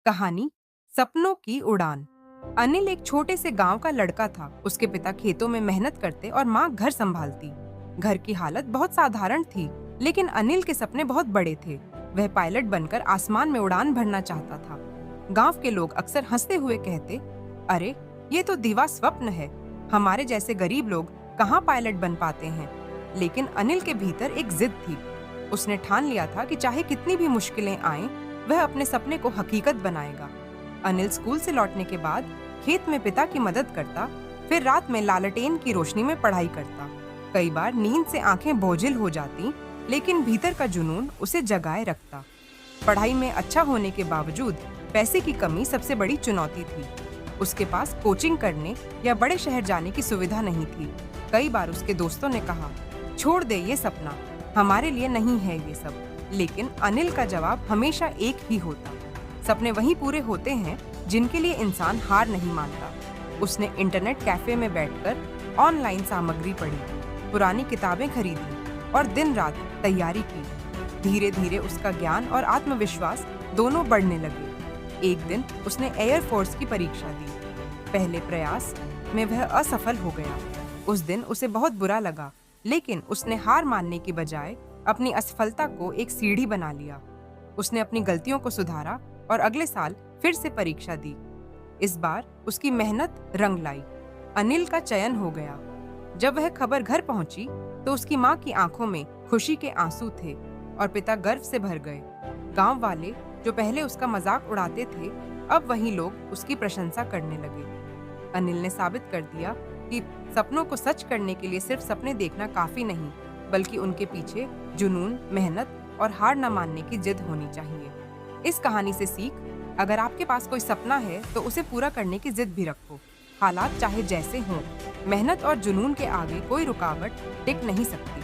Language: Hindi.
कहानी सपनों की उड़ान। अनिल एक छोटे से गांव का लड़का था। उसके पिता खेतों में मेहनत करते और माँ घर संभालती। घर की हालत बहुत साधारण थी, लेकिन अनिल के सपने बहुत बड़े थे। वह पायलट बनकर आसमान में उड़ान भरना चाहता था। गांव के लोग अक्सर हंसते हुए कहते, अरे ये तो दीवा स्वप्न है। हमारे जैसे गरीब लोग कहाँ पायलट बन पाते हैं। लेकिन अनिल के भीतर एक जिद थी। उसने ठान लिया था कि चाहे कितनी भी मुश्किलें आएं, वह अपने सपने को हकीकत बनाएगा। अनिल स्कूल से लौटने के बाद खेत में पिता की मदद करता, फिर रात में लालटेन की रोशनी में पढ़ाई करता। कई बार नींद से आंखें बोझिल हो जाती, लेकिन भीतर का जुनून उसे जगाए रखता। पढ़ाई में अच्छा होने के बावजूद पैसे की कमी सबसे बड़ी चुनौती थी। उसके पास कोचिंग करने या बड़े शहर जाने की सुविधा नहीं थी। कई बार उसके दोस्तों ने कहा, छोड़ दे ये सपना, हमारे लिए नहीं है ये सब। लेकिन अनिल का जवाब हमेशा एक ही होता, सपने वही पूरे होते हैं जिनके लिए इंसान हार नहीं मानता। उसने इंटरनेट कैफे में बैठकर ऑनलाइन सामग्री पढ़ी, पुरानी किताबें खरीदी और दिन रात तैयारी की। धीरे धीरे उसका ज्ञान और आत्मविश्वास दोनों बढ़ने लगे। एक दिन उसने एयरफोर्स की परीक्षा दी। पहले प्रयास में वह असफल हो गया। उस दिन उसे बहुत बुरा लगा, लेकिन उसने हार मानने की बजाय अपनी असफलता को एक सीढ़ी बना लिया। उसने अपनी गलतियों को सुधारा और अगले साल फिर से परीक्षा दी। इस बार उसकी मेहनत रंग लाई। अनिल का चयन हो गया। जब वह खबर घर पहुंची तो उसकी माँ की आंखों में खुशी के आंसू थे और पिता गर्व से भर गए। गांव वाले जो पहले उसका मजाक उड़ाते थे, अब वही लोग उसकी प्रशंसा करने लगे। अनिल ने साबित कर दिया कि सपनों को सच करने के लिए सिर्फ सपने देखना काफी नहीं, बल्कि उनके पीछे जुनून, मेहनत और हार न मानने की जिद होनी चाहिए। इस कहानी से सीख, अगर आपके पास कोई सपना है तो उसे पूरा करने की जिद भी रखो। हालात चाहे जैसे हों, मेहनत और जुनून के आगे कोई रुकावट टिक नहीं सकती।